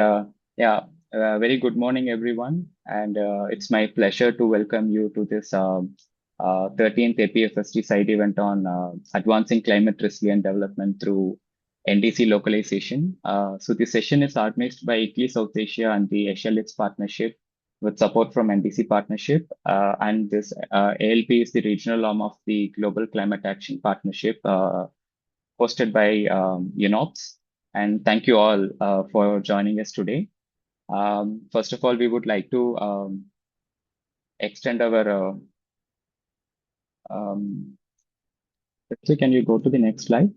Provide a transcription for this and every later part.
Uh, yeah, very good morning, everyone. And it's my pleasure to welcome you to this 13th APFSD side event on advancing climate resilient development through NDC localization. So this session is organized by ICLEI South Asia and the Asia Leads Partnership with support from NDC Partnership. And this ALP is the regional arm of the Global Climate Action Partnership, hosted by UNOPS. And thank you all for joining us today. First of all, we would like to extend our. Let's see, can you go to the next slide?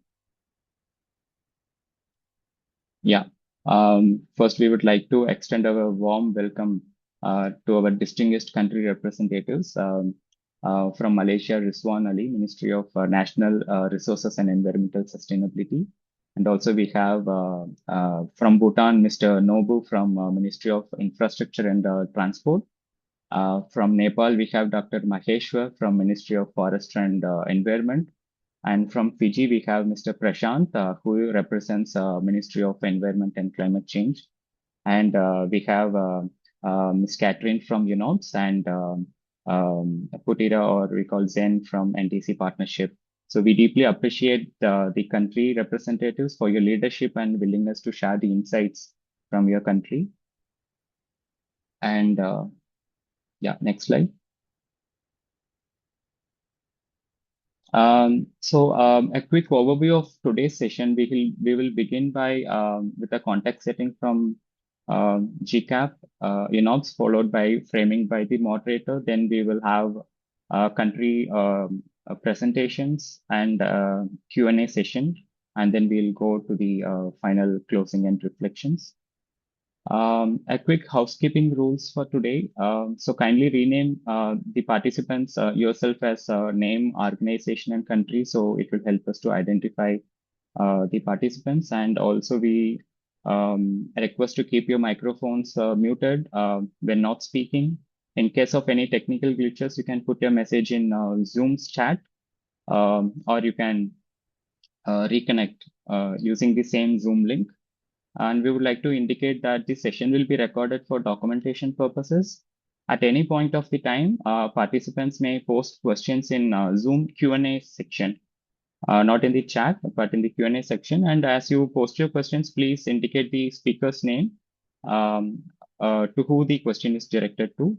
Yeah. First, we would like to extend our warm welcome to our distinguished country representatives from Malaysia, Rizwan Ali, Ministry of National Resources and Environmental Sustainability. And also we have from Bhutan, Mr. Nobu from Ministry of Infrastructure and Transport. From Nepal, we have Dr. Maheshwar from Ministry of Forest and Environment. And from Fiji, we have Mr. Prashant, who represents Ministry of Environment and Climate Change. And we have Ms. Catherine from UNOPS and Putira, or we call Zen, from NDC Partnership. So we deeply appreciate the country representatives for your leadership and willingness to share the insights from your country. And yeah, next slide. A quick overview of today's session. We will begin by with a context setting from GCAP, UNOPS, followed by framing by the moderator. Then we will have country presentations and Q&A session, and then we'll go to the final closing and reflections. A quick housekeeping rules for today. So kindly rename the participants yourself as name, organization, and country. So it will help us to identify the participants. And also we request to keep your microphones muted when not speaking. In case of any technical glitches, you can put your message in Zoom's chat, or you can reconnect using the same Zoom link. And we would like to indicate that the session will be recorded for documentation purposes. At any point of the time, participants may post questions in Zoom Q&A section, not in the chat, but in the Q&A section. And as you post your questions, please indicate the speaker's name, to who the question is directed to.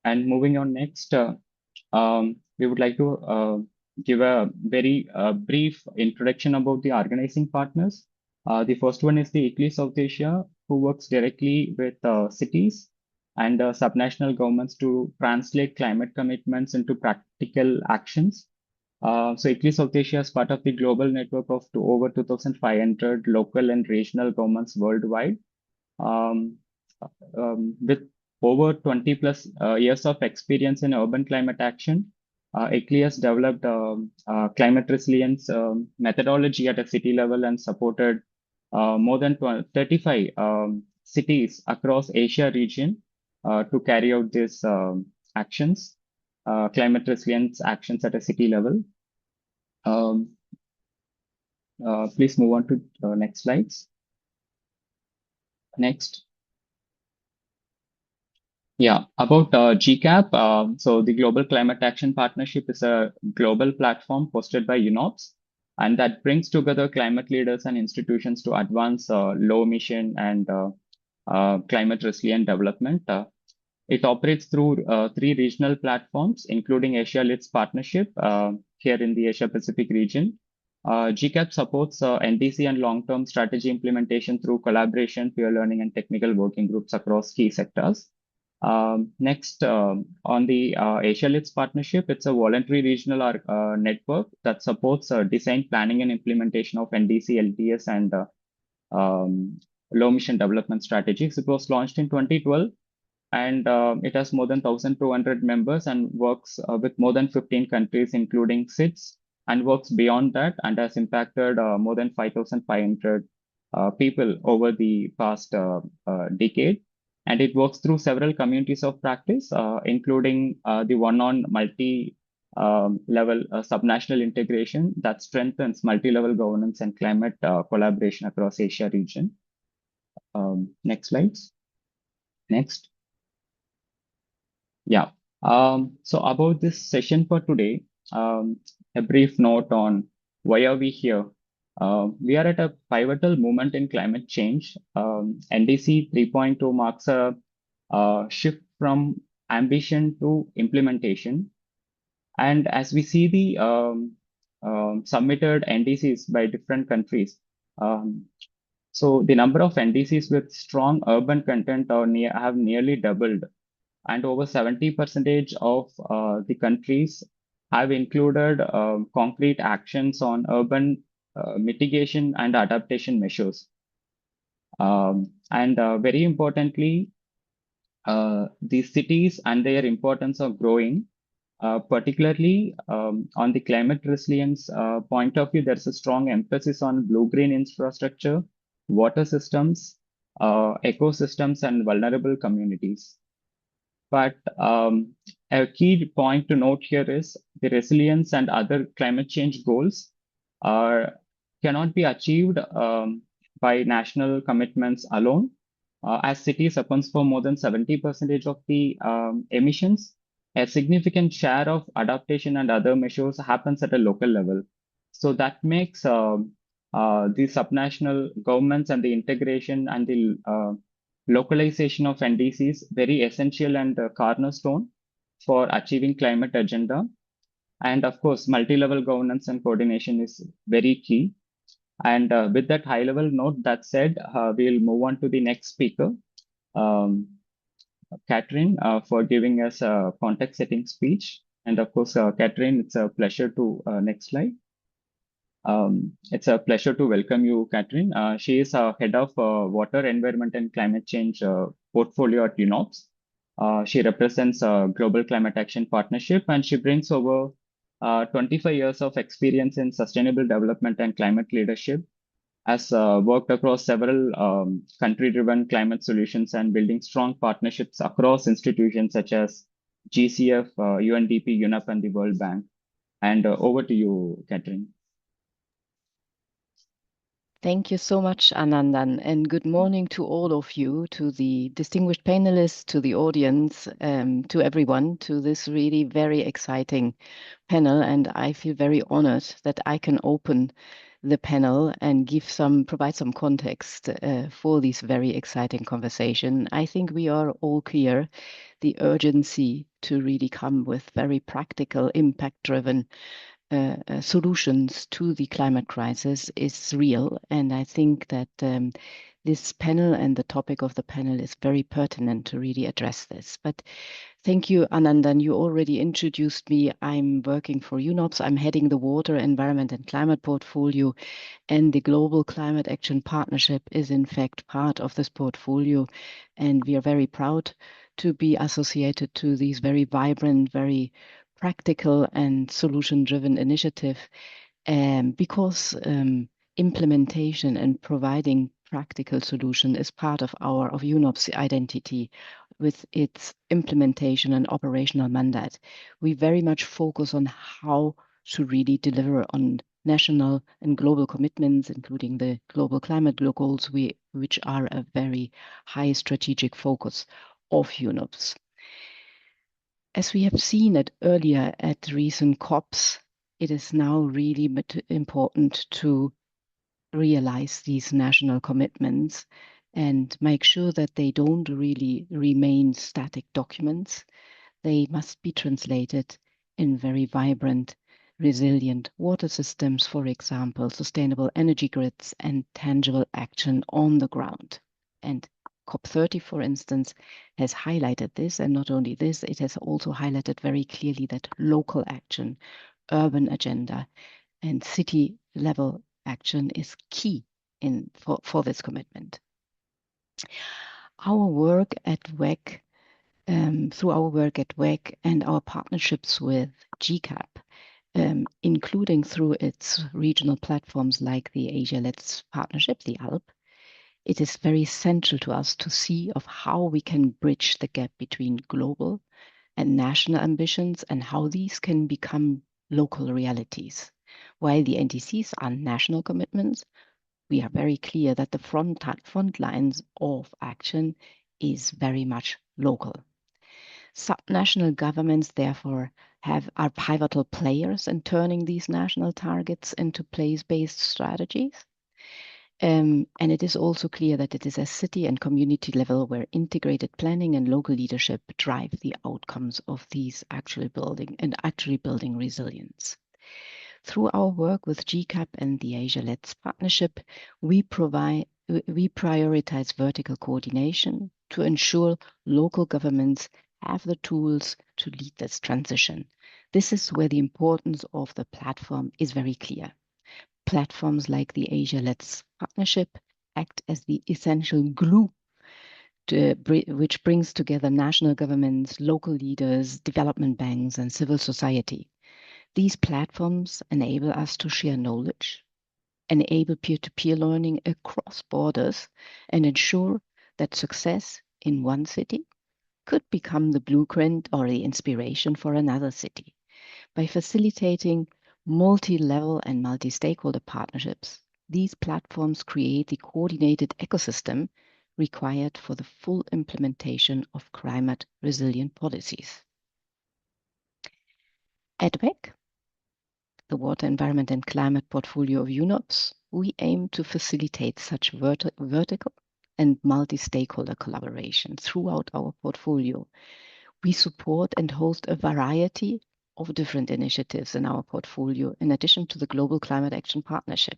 And moving on next, we would like to give a very brief introduction about the organizing partners. The first one is the ICLEI South Asia, who works directly with cities and subnational governments to translate climate commitments into practical actions. So ICLEI South Asia is part of the global network of over 2,500 local and regional governments worldwide. With over 20 plus years of experience in urban climate action, ICLEI has developed climate resilience methodology at a city level and supported more than 35 cities across Asia region to carry out these actions, climate resilience actions at a city level. Please move on to next slides. Next. Yeah, about GCAP. So the Global Climate Action Partnership is a global platform hosted by UNOPS, and that brings together climate leaders and institutions to advance low emission and climate resilient development. It operates through three regional platforms, including Asia Leads Partnership here in the Asia Pacific region. GCAP supports NDC and long-term strategy implementation through collaboration, peer learning, and technical working groups across key sectors. Next, on the Asia Leads Partnership, it's a voluntary regional network that supports design, planning, and implementation of NDC, LTS, and low emission development strategies. It was launched in 2012, and it has more than 1,200 members and works with more than 15 countries, including SIDS, and works beyond that, and has impacted more than 5,500 people over the past decade. And it works through several communities of practice, including the one on multi level subnational integration that strengthens multi-level governance and climate collaboration across Asia region. Next slides. Next. Yeah. So about this session for today, a brief note on why are we here. We are at a pivotal moment in climate change. NDC 3.0 marks a shift from ambition to implementation. And as we see the submitted NDCs by different countries, um, so the number of NDCs with strong urban content have nearly doubled, and over 70% of the countries have included concrete actions on urban mitigation and adaptation measures. And very importantly, the cities and their importance are growing. Particularly on the climate resilience point of view, there's a strong emphasis on blue-green infrastructure, water systems, ecosystems, and vulnerable communities. But a key point to note here is the resilience and other climate change goals are cannot be achieved by national commitments alone. As cities accounts for more than 70% of the emissions, a significant share of adaptation and other measures happens at a local level. So that makes the subnational governments and the integration and the localization of NDCs very essential and cornerstone for achieving climate agenda. And of course, multi-level governance and coordination is very key. And with that high-level note, that said, we'll move on to the next speaker, um, Catherine, for giving us a context-setting speech. And of course, Catherine, it's a pleasure to next slide. It's a pleasure to welcome you, Catherine. She is head of water, environment, and climate change portfolio at UNOPS. She represents Global Climate Action Partnership, and she brings over 25 years of experience in sustainable development and climate leadership. Has worked across several country-driven climate solutions and building strong partnerships across institutions such as GCF, UNDP, UNEP, and the World Bank. And over to you, Catherine. Thank you so much, Anandan, and good morning to all of you, to the distinguished panelists, to the audience, to everyone, to this really very exciting panel. And I feel very honored that I can open the panel and provide some context for this very exciting conversation. I think we are all clear the urgency to really come with very practical, impact-driven solutions to the climate crisis is real. And I think that this panel and the topic of the panel is very pertinent to really address this. But thank you, Anandan. You already introduced me. I'm working for UNOPS. I'm heading the Water, Environment and Climate portfolio, and the Global Climate Action Partnership is in fact part of this portfolio. And we are very proud to be associated to these very vibrant, very practical and solution-driven initiative, because implementation and providing practical solution is part of UNOPS identity with its implementation and operational mandate. We very much focus on how to really deliver on national and global commitments, including the global climate goals, which are a very high strategic focus of UNOPS. As we have seen earlier at recent COPs, it is now really important to realize these national commitments and make sure that they don't really remain static documents. They must be translated in very vibrant, resilient water systems, for example, sustainable energy grids, and tangible action on the ground. And COP30, for instance, has highlighted this, and not only this, it has also highlighted very clearly that local action, urban agenda, and city-level action is key for this commitment. Our work at WEC, through our work at WEC and our partnerships with GCAP, including through its regional platforms like the Asia-Let's Partnership, the ALP, it is very essential to us to see of how we can bridge the gap between global and national ambitions and how these can become local realities. While the NDCs are national commitments, we are very clear that the front lines of action is very much local. Subnational governments, therefore, are pivotal players in turning these national targets into place-based strategies. And it is also clear that it is a city and community level where integrated planning and local leadership drive the outcomes of these actually building resilience. Through our work with GCAP and the Asia-Let's partnership, we prioritize vertical coordination to ensure local governments have the tools to lead this transition. This is where the importance of the platform is very clear. Platforms like the Asia-Let's partnership act as the essential glue which brings together national governments, local leaders, development banks, and civil society. These platforms enable us to share knowledge, enable peer-to-peer learning across borders, and ensure that success in one city could become the blueprint or the inspiration for another city. By facilitating multi-level and multi-stakeholder partnerships, these platforms create the coordinated ecosystem required for the full implementation of climate-resilient policies. At WEC, the Water, Environment and Climate portfolio of UNOPS, we aim to facilitate such vertical and multi-stakeholder collaboration throughout our portfolio. We support and host a variety of different initiatives in our portfolio, in addition to the Global Climate Action Partnership.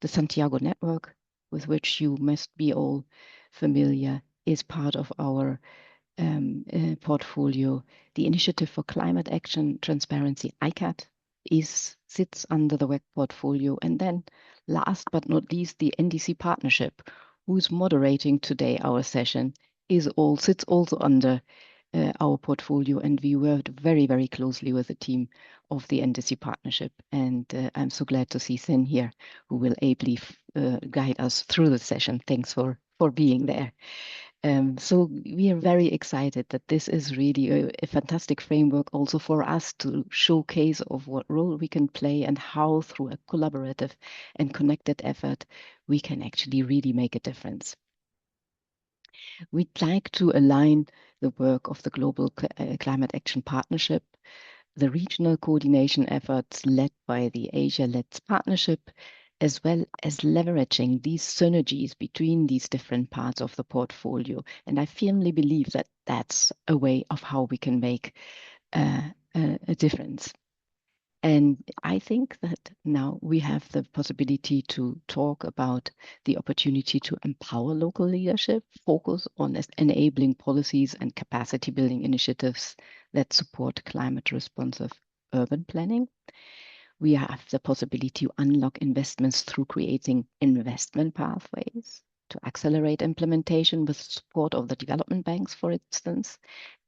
The Santiago Network, with which you must be all familiar, is part of our portfolio. The Initiative for Climate Action Transparency, ICAT, sits under the WEC portfolio. And then last but not least, the NDC Partnership, who's moderating today our session, sits also under our portfolio, and we worked very, very closely with the team of the NDC Partnership. And I'm so glad to see Sen here, who will ably guide us through the session. Thanks for being there. So we are very excited that this is really a fantastic framework also for us to showcase of what role we can play and how through a collaborative and connected effort, we can actually really make a difference. We'd like to align the work of the Global Climate Action Partnership, the regional coordination efforts led by the Asia-Let's partnership, as well as leveraging these synergies between these different parts of the portfolio. And I firmly believe that that's a way of how we can make a difference. And I think that now we have the possibility to talk about the opportunity to empower local leadership, focus on enabling policies and capacity building initiatives that support climate responsive urban planning. We have the possibility to unlock investments through creating investment pathways to accelerate implementation with support of the development banks, for instance,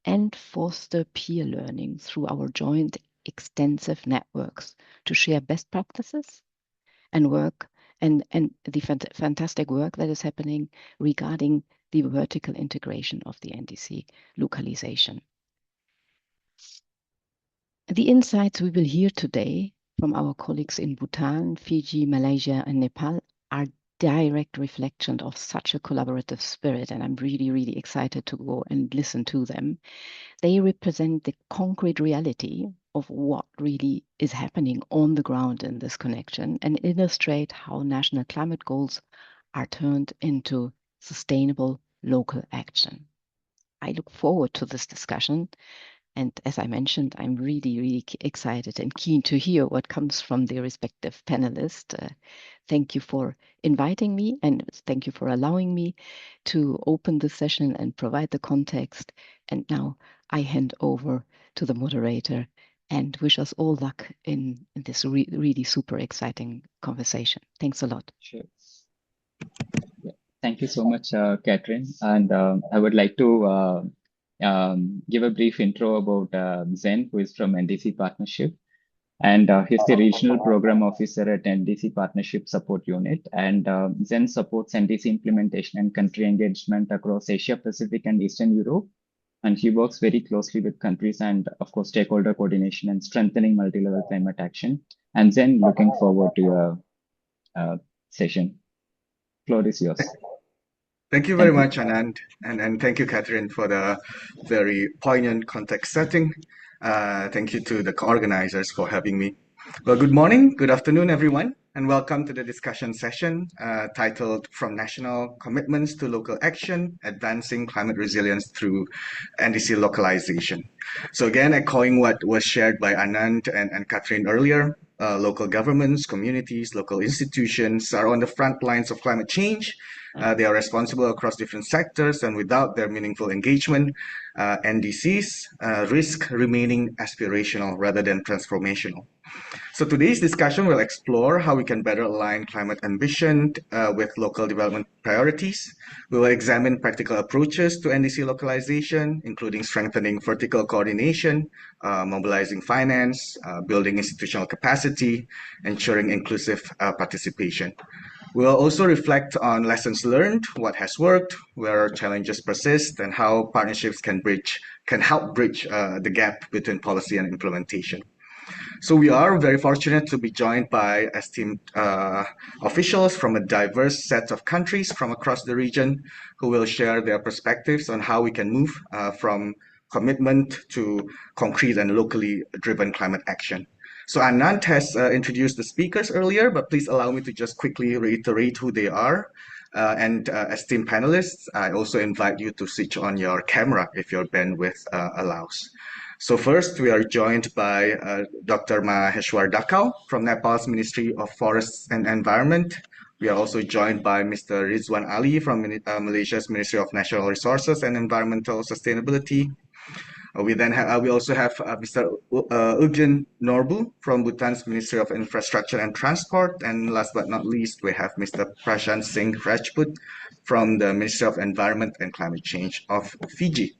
and foster peer learning through our joint extensive networks to share best practices and work and the fantastic work that is happening regarding the vertical integration of the NDC localization. The insights we will hear today from our colleagues in Bhutan, Fiji, Malaysia, and Nepal are direct reflection of such a collaborative spirit, and I'm really, really excited to go and listen to them. They represent the concrete reality of what really is happening on the ground in this connection and illustrate how national climate goals are turned into sustainable local action. I look forward to this discussion. And as I mentioned, I'm really, really excited and keen to hear what comes from the respective panelists. Thank you for inviting me, and thank you for allowing me to open the session and provide the context. And now I hand over to the moderator and wish us all luck in this really super exciting conversation. Thanks a lot. Sure. Yeah. Thank you so much, Catherine. And I would like to give a brief intro about Zen, who is from NDC Partnership. And he's the Regional Program Officer at NDC Partnership Support Unit. And Zen supports NDC implementation and country engagement across Asia Pacific and Eastern Europe. And he works very closely with countries and, of course, stakeholder coordination and strengthening multi-level climate action. And Zen, looking forward to your session. Floor is yours. Thank you very Thank you. much, Anand, and thank you, Catherine, for the very poignant context setting. Thank you to the organizers for having me. Well, good morning, good afternoon, everyone, and welcome to the discussion session titled From National Commitments to Local Action, Advancing Climate Resilience Through NDC Localization. So again, echoing what was shared by Anand and Catherine earlier, local governments, communities, local institutions are on the front lines of climate change. They are responsible across different sectors, and without their meaningful engagement, NDCs risk remaining aspirational rather than transformational. So today's discussion will explore how we can better align climate ambition with local development priorities. We will examine practical approaches to NDC localization, including strengthening vertical coordination, mobilizing finance, building institutional capacity, ensuring inclusive participation. We'll also reflect on lessons learned, what has worked, where challenges persist, and how partnerships can help bridge the gap between policy and implementation. So we are very fortunate to be joined by esteemed officials from a diverse set of countries from across the region who will share their perspectives on how we can move from commitment to concrete and locally driven climate action. So Anand has introduced the speakers earlier, but please allow me to just quickly reiterate who they are. And esteemed panelists, I also invite you to switch on your camera if your bandwidth allows. So first, we are joined by Dr. Maheshwar Dakau from Nepal's Ministry of Forests and Environment. We are also joined by Mr. Rizwan Ali from Malaysia's Ministry of Natural Resources and Environmental Sustainability. We also have Mr. Ugin Norbu from Bhutan's Ministry of Infrastructure and Transport. And last but not least, we have Mr. Prashant Singh Rajput from the Ministry of Environment and Climate Change of Fiji.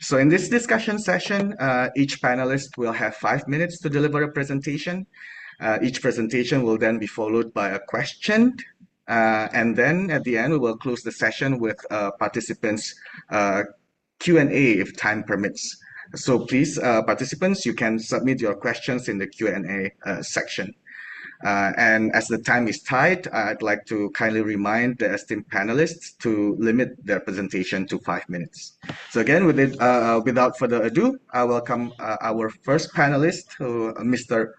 So in this discussion session, each panelist will have 5 minutes to deliver a presentation. Each presentation will then be followed by a question. And then at the end, we will close the session with participants' Q&A if time permits. So please, participants, you can submit your questions in the Q&A section. And as the time is tight, I'd like to kindly remind the esteemed panelists to limit their presentation to 5 minutes. So again, without further ado, I welcome our first panelist, Mr.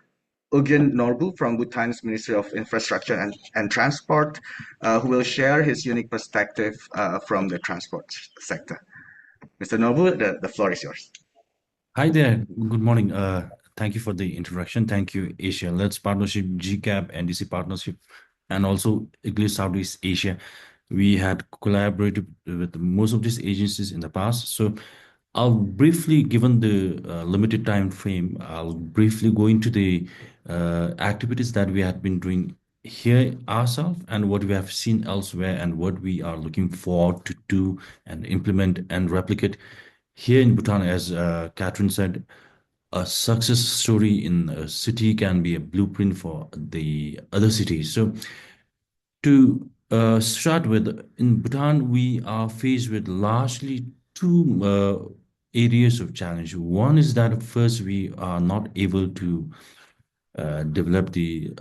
Ugin Norbu from Bhutan's Ministry of Infrastructure and Transport, who will share his unique perspective from the transport sector. Mr. Norbu, the floor is yours. Hi there. Good morning. Thank you for the introduction. Thank you, Asia Let's Partnership, GCAP, NDC Partnership, and also IGLIS Southeast Asia. We had collaborated with most of these agencies in the past. So I'll briefly, given the limited time frame, I'll briefly go into the activities that we have been doing here ourselves and what we have seen elsewhere and what we are looking forward to do and implement and replicate here in Bhutan. As Catherine said, a success story in a city can be a blueprint for the other cities. So to start with, in Bhutan, we are faced with largely two areas of challenge. One is that first, we are not able to develop the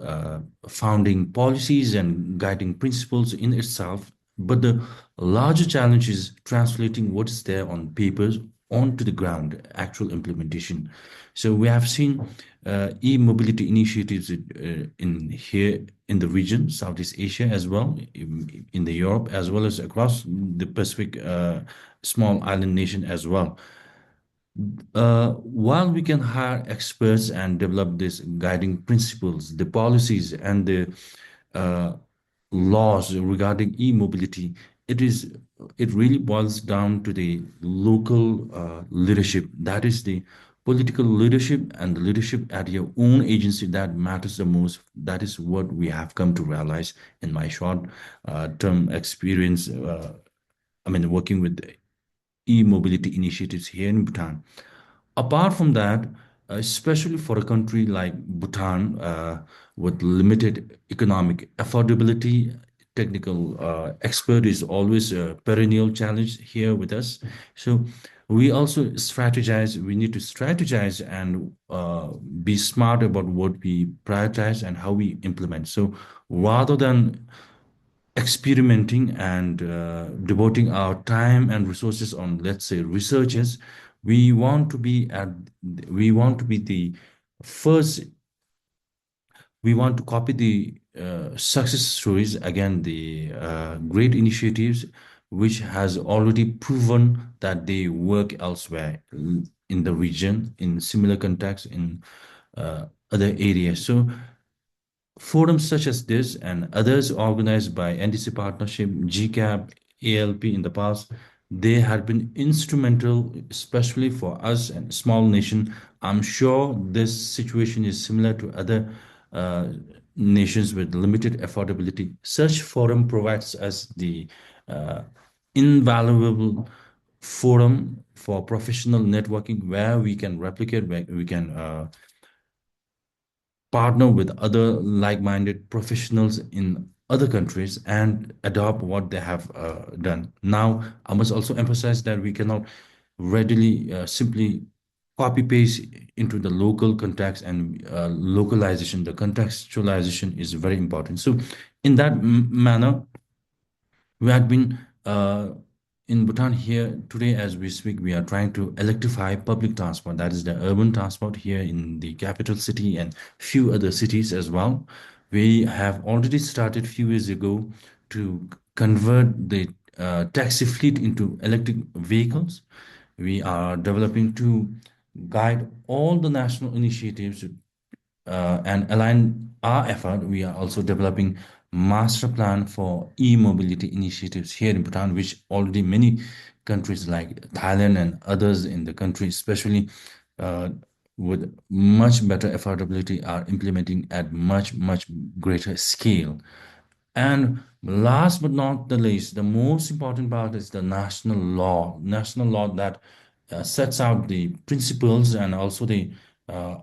founding policies and guiding principles in itself. But the larger challenge is translating what is there on papers onto the ground, actual implementation. So we have seen e-mobility initiatives in here in the region, Southeast Asia as well, in the Europe, as well as across the Pacific, small island nation as well. While we can hire experts and develop these guiding principles, the policies and the laws regarding e-mobility, it really boils down to the local leadership. That is the political leadership and the leadership at your own agency that matters the most. That is what we have come to realize in my short term experience. Working with e-mobility initiatives here in Bhutan. Apart from that, especially for a country like Bhutan, with limited economic affordability, technical expert is always a perennial challenge here with us. So we also strategize. We need to strategize and be smart about what we prioritize and how we implement. So rather than experimenting and devoting our time and resources on, let's say, researches. We want to be at, we want to be the first, we want to copy the success stories, again, the great initiatives which has already proven that they work elsewhere in the region, in similar contexts, in other areas. So forums such as this and others organized by NDC Partnership, GCAP, ALP in the past, they have been instrumental, especially for us and small nation. I'm sure this situation is similar to other uh, nations with limited affordability. Such forum provides us the uh, invaluable forum for professional networking where we can replicate, where we can partner with other like-minded professionals in other countries and adopt what they have done. Now, I must also emphasize that we cannot readily simply copy paste into the local context, and localization, the contextualization is very important. So in that manner, we had been in Bhutan here today as we speak. We are trying to electrify public transport, that is the urban transport here in the capital city and few other cities as well. We have already started few years ago to convert the taxi fleet into electric vehicles. We are developing to guide all the national initiatives and align our effort. We are also developing master plan for e-mobility initiatives here in Bhutan, which already many countries like Thailand and others in the country, especially uh, with much better affordability, are implementing at much greater scale. And last but not the least, the most important part is the national law that sets out the principles and also the uh,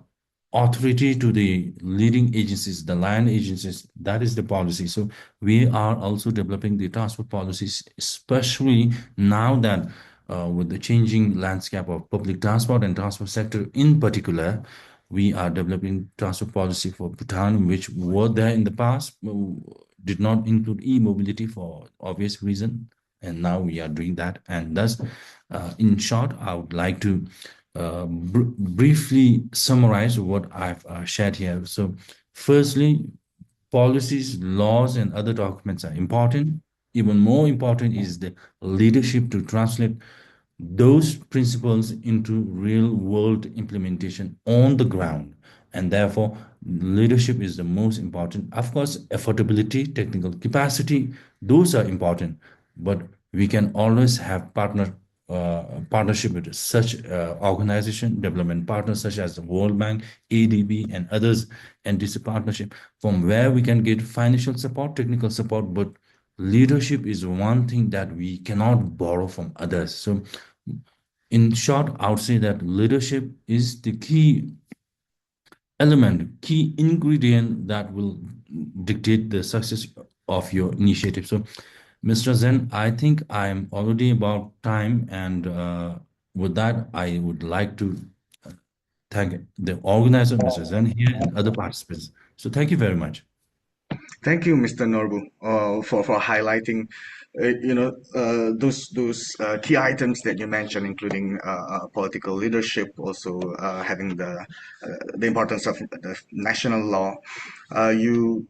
authority to the leading agencies, the land agencies. That is the policy. So we are also developing the transport policies, especially now that with the changing landscape of public transport and transport sector in particular, we are developing transport policy for Bhutan, which were there in the past, did not include e-mobility for obvious reason, and now we are doing that. And thus, in short, I would like to briefly summarize what I've shared here. So, firstly, policies, laws, and other documents are important. Even more important is the leadership to translate those principles into real world implementation on the ground. And therefore, leadership is the most important. Of course, affordability, technical capacity, those are important, but we can always have partnership with such organization, development partners such as the World Bank, ADB, and others, NDC partnership, from where we can get financial support, technical support, but leadership is one thing that we cannot borrow from others. So in short, I would say that leadership is the key element, key ingredient that will dictate the success of your initiative. So, Mr. Zen, I think I'm already about time, and with that, I would like to thank the organizer, Mr. Zen, here, and other participants. So, thank you very much. Thank you, Mr. Norbu, for highlighting, those key items that you mentioned, including political leadership, also having the importance of the national law. You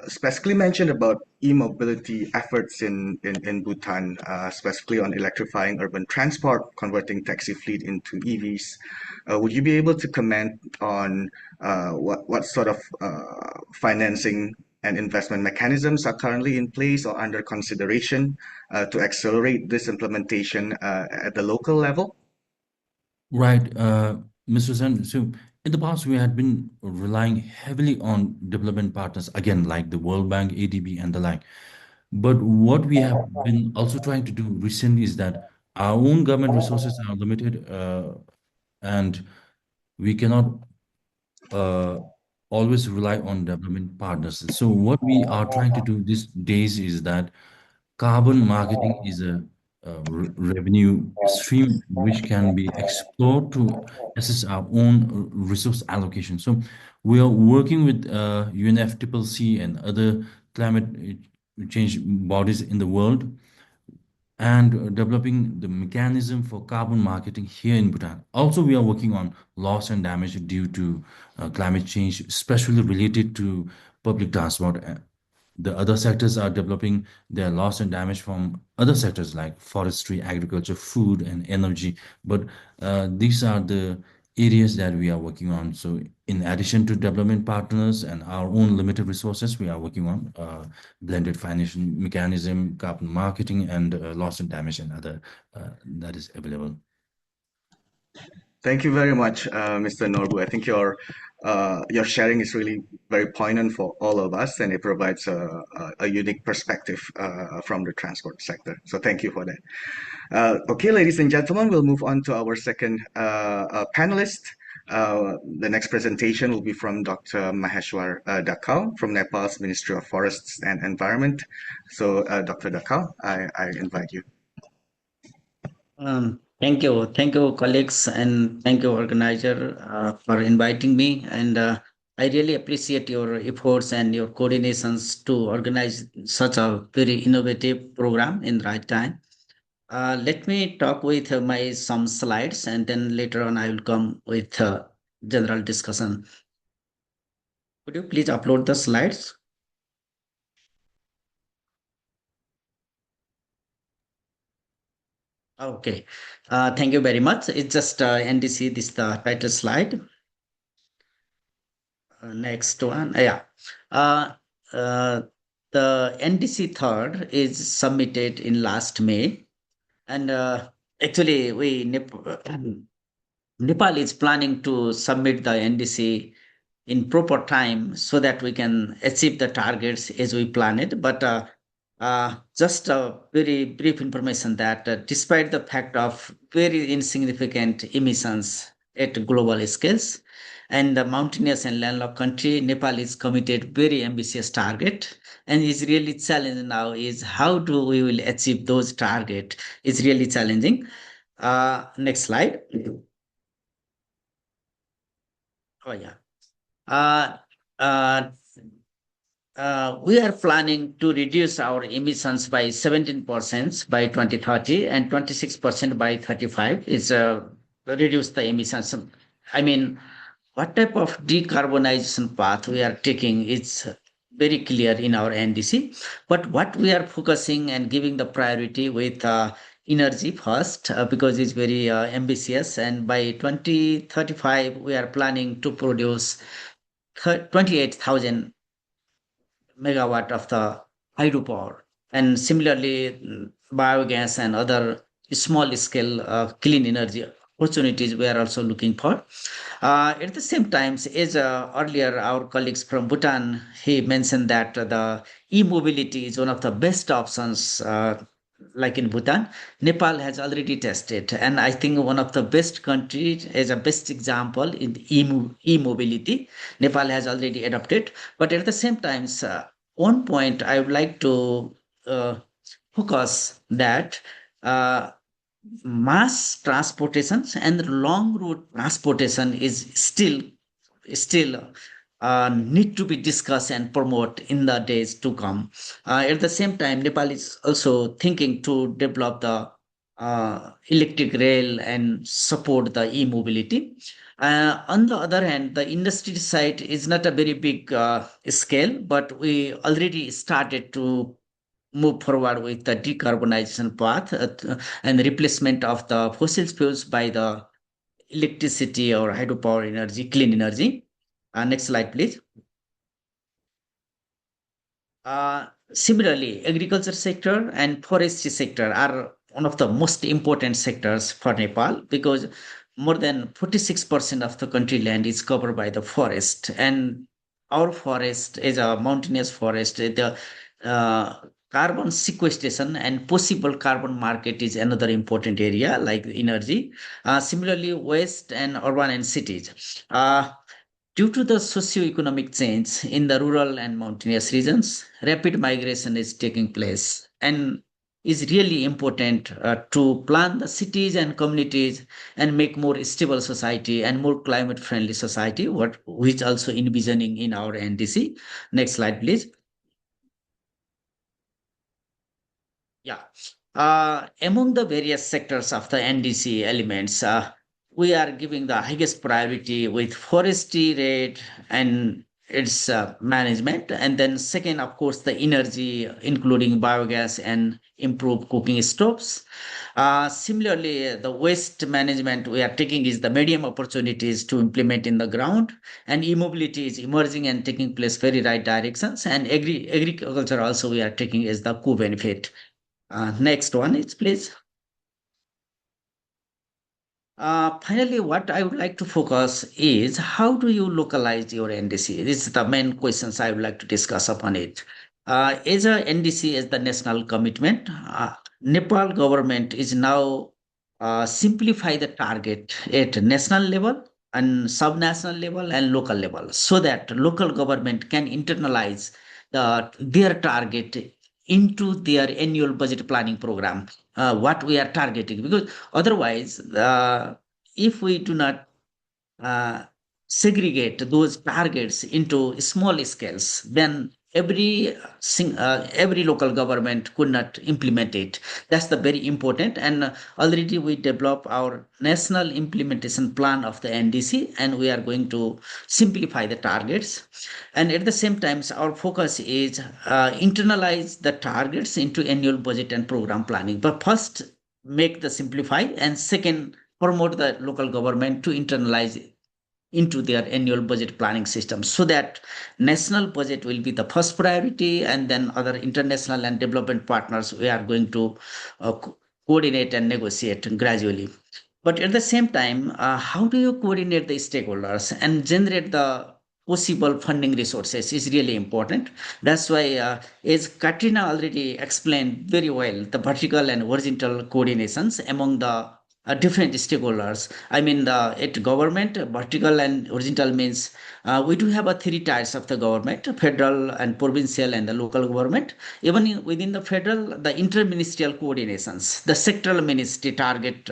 specifically mentioned about e-mobility efforts in Bhutan, specifically on electrifying urban transport, converting taxi fleet into EVs. Would you be able to comment on what sort of financing and investment mechanisms are currently in place or under consideration to accelerate this implementation at the local level? Right, Mr. Zen. So in the past, we had been relying heavily on development partners, again, like the World Bank, ADB, and the like. But what we have been also trying to do recently is that our own government resources are limited, and we cannot uh, always rely on development partners. So what we are trying to do these days is that carbon marketing is a revenue stream which can be explored to assess our own resource allocation. So we are working with UNFCCC and other climate change bodies in the world, and developing the mechanism for carbon marketing here in Bhutan. Also, we are working on loss and damage due to climate change, especially related to public transport. The other sectors are developing their loss and damage from other sectors like forestry, agriculture, food, and energy. But these are the areas that we are working on. So, in addition to development partners and our own limited resources, we are working on blended financial mechanism, carbon marketing, and loss and damage and other that is available. Thank you very much, Mr. Norbu. I think your sharing is really very poignant for all of us, and it provides a unique perspective from the transport sector. So thank you for that. Okay, ladies and gentlemen, we'll move on to our second panelist. The next presentation will be from Dr. Maheshwar Dakal from Nepal's Ministry of Forests and Environment. So, Dr. Dakal, I invite you. Thank you, colleagues, and thank you, organizer, for inviting me. And I really appreciate your efforts and your coordinations to organize such a very innovative program in the right time. Let me talk with my some slides, and then later on I will come with general discussion. Could you please upload the slides? Okay. Thank you very much. It's just NDC. This is the title slide. Next one. Yeah. Uh, the NDC third is submitted in last May, and actually Nepal is planning to submit the NDC in proper time so that we can achieve the targets as we planned. But just a very brief information that despite the fact of very insignificant emissions at global scales, and the mountainous and landlocked country, Nepal is committed very ambitious target. And is really challenging now is how do we will achieve those target is really challenging. Next slide. Oh yeah. Uh, uh, we are planning to reduce our emissions by 17% by 2030 and 26% by 35 is reduce the emissions. I mean, what type of decarbonization path we are taking is very clear in our NDC, but what we are focusing and giving the priority with energy first because it's very ambitious, and by 2035 we are planning to produce 28,000 megawatt of the hydropower. And similarly, biogas and other small scale clean energy opportunities we are also looking for. At the same time, as earlier our colleagues from Bhutan, he mentioned that the e-mobility is one of the best options like in Bhutan. Nepal has already tested, and I think one of the best countries as a best example in e-mobility. Nepal has already adopted, but at the same time, one point I would like to focus that mass transportation and long route transportation is still need to be discussed and promote in the days to come. At the same time, Nepal is also thinking to develop the electric rail and support the e-mobility. On the other hand, the industry side is not a very big scale, but we already started to move forward with the decarbonization path and replacement of the fossil fuels by the electricity or hydropower energy, clean energy. Next slide, please. Similarly, agriculture sector and forestry sector are one of the most important sectors for Nepal because more than 46% of the country land is covered by the forest. And our forest is a mountainous forest. The carbon sequestration and possible carbon market is another important area like energy. Similarly, waste and urban and cities. Due to the socio-economic change in the rural and mountainous regions, rapid migration is taking place and is really important to plan the cities and communities and make more stable society and more climate friendly society, which also envisioning in our NDC. Next slide, please. Yeah. Among the various sectors of the NDC elements, we are giving the highest priority with forestry rate and its management. And then second, of course, the energy, including biogas and improved cooking stoves. Similarly, the waste management we are taking is the medium opportunities to implement in the ground, and e-mobility is emerging and taking place very right directions. And agriculture also we are taking as the co-benefit. Next one is please. Finally, what I would like to focus is how do you localize your NDC? This is the main questions I would like to discuss upon it. As a NDC as the national commitment, Nepal government is now simplify the target at national level and subnational level and local level so that local government can internalize their target into their annual budget planning program, what we are targeting. Because otherwise, if we do not uh, segregate those targets into small scales, then every local government could not implement it. That's the very important. And already we develop our national implementation plan of the NDC, and we are going to simplify the targets. And at the same time, our focus is internalize the targets into annual budget and program planning. But first, make the simplify, and second, promote the local government to internalize into their annual budget planning system so that national budget will be the first priority, and then other international and development partners we are going to coordinate and negotiate gradually. But at the same time, how do you coordinate the stakeholders and generate the possible funding resources is really important. That's why, as Katrina already explained very well, the vertical and horizontal coordinations among the different stakeholders. I mean, at government, vertical and horizontal means we do have a three tiers of the government: federal and provincial and the local government. Even within the federal, the interministerial coordinations, the sectoral ministry target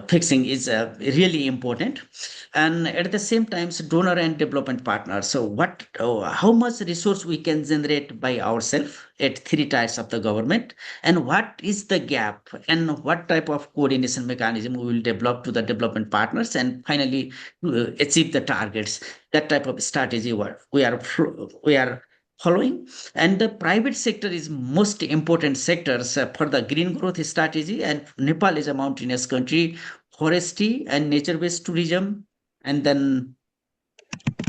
fixing is really important. And at the same time, donor and development partners. So how much resource we can generate by ourselves at three tiers of the government, and what is the gap, and what type of coordination mechanism we will develop to the development partners, and finally achieve the targets. That type of strategy we are following. And the private sector is most important sectors for the green growth strategy. And Nepal is a mountainous country, forestry and nature-based tourism, and then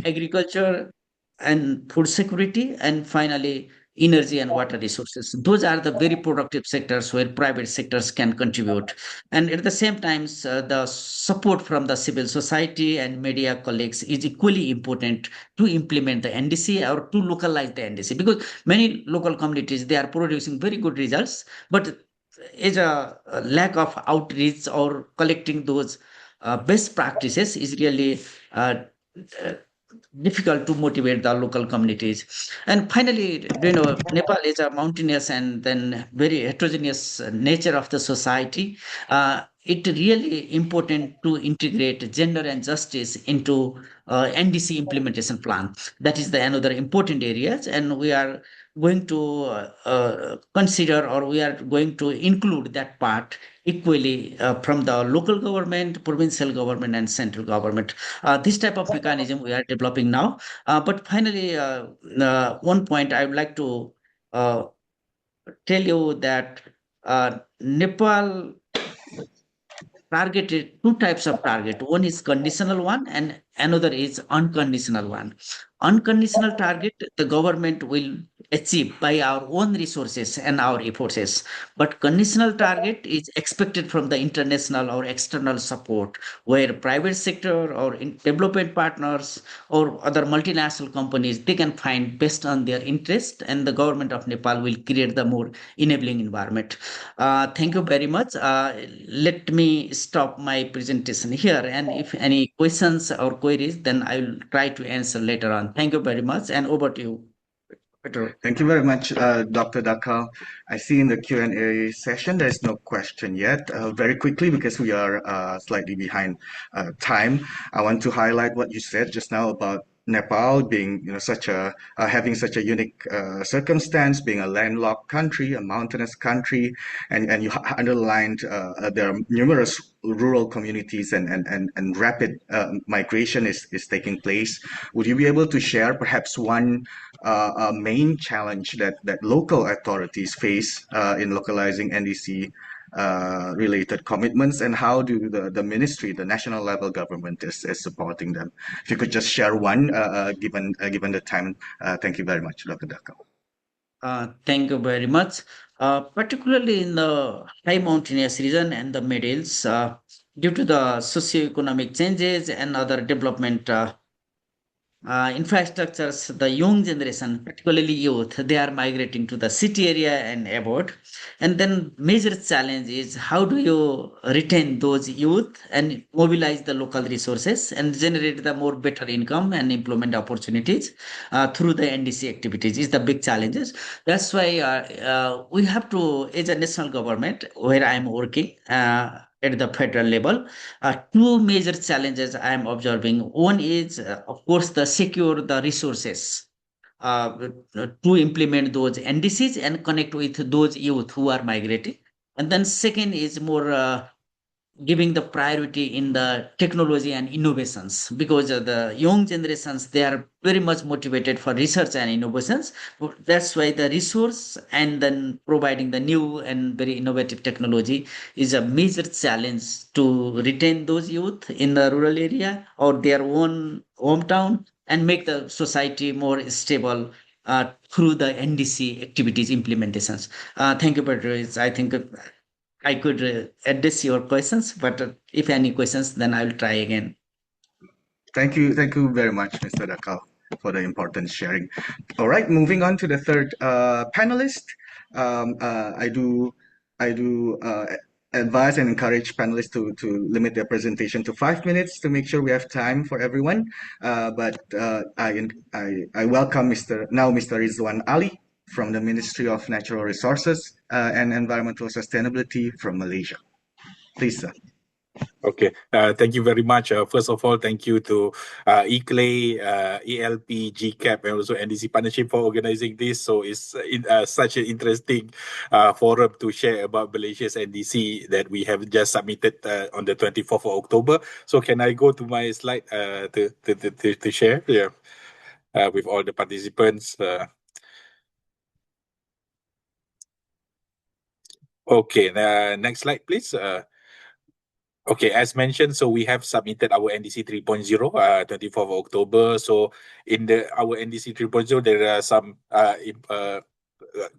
agriculture and food security, and finally energy and water resources. Those are the very productive sectors where private sectors can contribute. And at the same time, the support from the civil society and media colleagues is equally important to implement the NDC or to localize the NDC, because many local communities, they are producing very good results, but is a lack of outreach or collecting those best practices is really uh, uh, difficult to motivate the local communities. And finally, Nepal is a mountainous and then very heterogeneous nature of the society. It really important to integrate gender and justice into NDC implementation plan. That is the another important areas, and we are going to consider, or we are going to include that part equally from the local government, provincial government, and central government. This type of mechanism we are developing now. But finally, one point I would like to uh, tell you that Nepal targeted two types of target. One is conditional one, and another is unconditional one. Unconditional target, the government will achieve by our own resources and our efforts. But conditional target is expected from the international or external support, where private sector or development partners or other multinational companies, they can find based on their interest, and the government of Nepal will create the more enabling environment. Thank you very much. Let me stop my presentation here, and if any questions or queries, then I will try to answer later on. Thank you very much, and over to you, Peter. Thank you very much, Dr. Dakal. I see in the Q&A session there's no question yet. Very quickly, because we are slightly behind time, I want to highlight what you said just now about Nepal being, such a having such a unique circumstance, being a landlocked country, a mountainous country, and you underlined there are numerous rural communities and rapid migration is taking place. Would you be able to share perhaps one main challenge that local authorities face in localizing NDC related commitments, and how do the ministry, the national level government is supporting them? If you could just share one, given the time. Thank you very much, Dr. Dako. Thank you very much. Particularly in the high mountainous region and the mid hills, due to the socioeconomic changes and other development infrastructures, the young generation, particularly youth, they are migrating to the city area and abroad. And then major challenge is how do you retain those youth and mobilize the local resources and generate the more better income and employment opportunities through the NDC activities is the big challenges. That's why we have to, as a national government, where I am working at the federal level, two major challenges I am observing. One is, of course, the secure the resources to implement those NDCs and connect with those youth who are migrating. And then second is more giving the priority in the technology and innovations, because the young generations, they are very much motivated for research and innovations. That's why the resource and then providing the new and very innovative technology is a major challenge to retain those youth in the rural area or their own hometown and make the society more stable through the NDC activities implementations. Thank you, Patrice. I think I could address your questions, but if any questions, then I will try again. Thank you very much, Mr. Dakal, for the important sharing. All right, moving on to the third panelist. I do advise and encourage panelists to limit their presentation to 5 minutes to make sure we have time for everyone. I welcome Mr. Rizwan Ali from the Ministry of Natural Resources and Environmental Sustainability from Malaysia. Please, sir. Okay, thank you very much. First of all, thank you to ECLAY, ALP, GCAP, and also NDC Partnership for organizing this. So it's such an interesting forum to share about Malaysia's NDC that we have just submitted on the 24th of October. So can I go to my slide to share? Yeah, with all the participants. Okay, next slide, please. Okay, as mentioned, so we have submitted our NDC 3.0, 24th of October. So in our NDC 3.0, there are some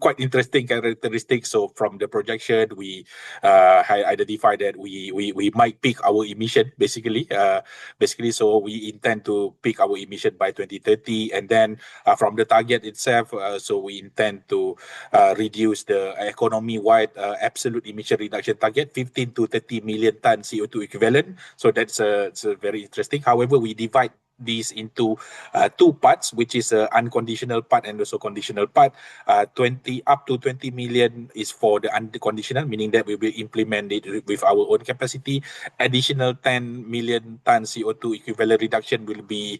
quite interesting characteristics. So from the projection, we identified that we might peak our emission basically. So we intend to peak our emission by 2030, and then from the target itself, so we intend to reduce the economy-wide absolute emission reduction target 15 to 30 million ton CO2 equivalent. So that's very interesting. However, we divide these into two parts, which is unconditional part and also conditional part. 20 up to 20 million is for the unconditional, meaning that we will implement it with our own capacity. Additional 10 million ton CO2 equivalent reduction will be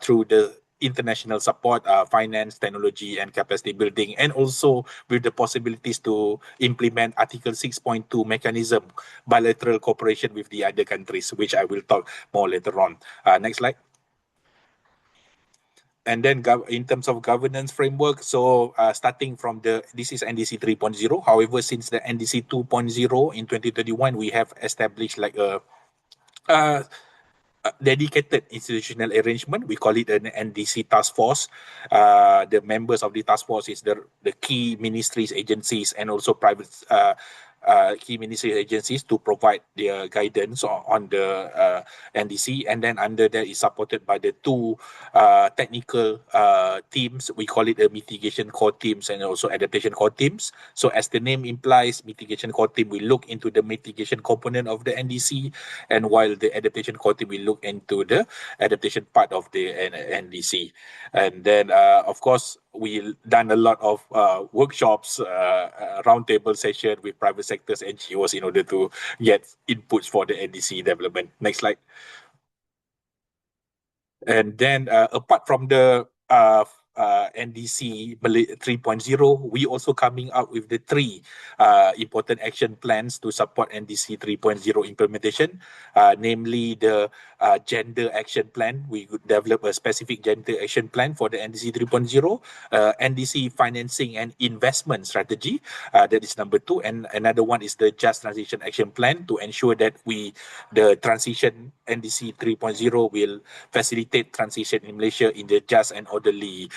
through the international support, finance, technology, and capacity building, and also with the possibilities to implement Article 6.2 mechanism, bilateral cooperation with the other countries, which I will talk more later on. Next slide. And then in terms of governance framework, so starting from this is NDC 3.0. However, since the NDC 2.0 in 2021, we have established like a dedicated institutional arrangement. We call it an NDC task force. The members of the task force is the key ministries, agencies, and also private key ministry agencies to provide their guidance on the NDC, and then under that is supported by the two technical teams. We call it a mitigation core teams and also adaptation core teams. So as the name implies, mitigation core team will look into the mitigation component of the NDC, and while the adaptation core team will look into the adaptation part of the NDC. And then of course, we done a lot of workshops, roundtable session with private sectors, NGOs in order to get inputs for the NDC development. Next slide. And then apart from the NDC 3.0, we also coming out with the three important action plans to support NDC 3.0 implementation, namely the gender action plan. We would develop a specific gender action plan for the NDC 3.0, NDC financing and investment strategy. That is number two. And another one is the just transition action plan to ensure that the transition NDC 3.0 will facilitate transition in Malaysia in the just and orderly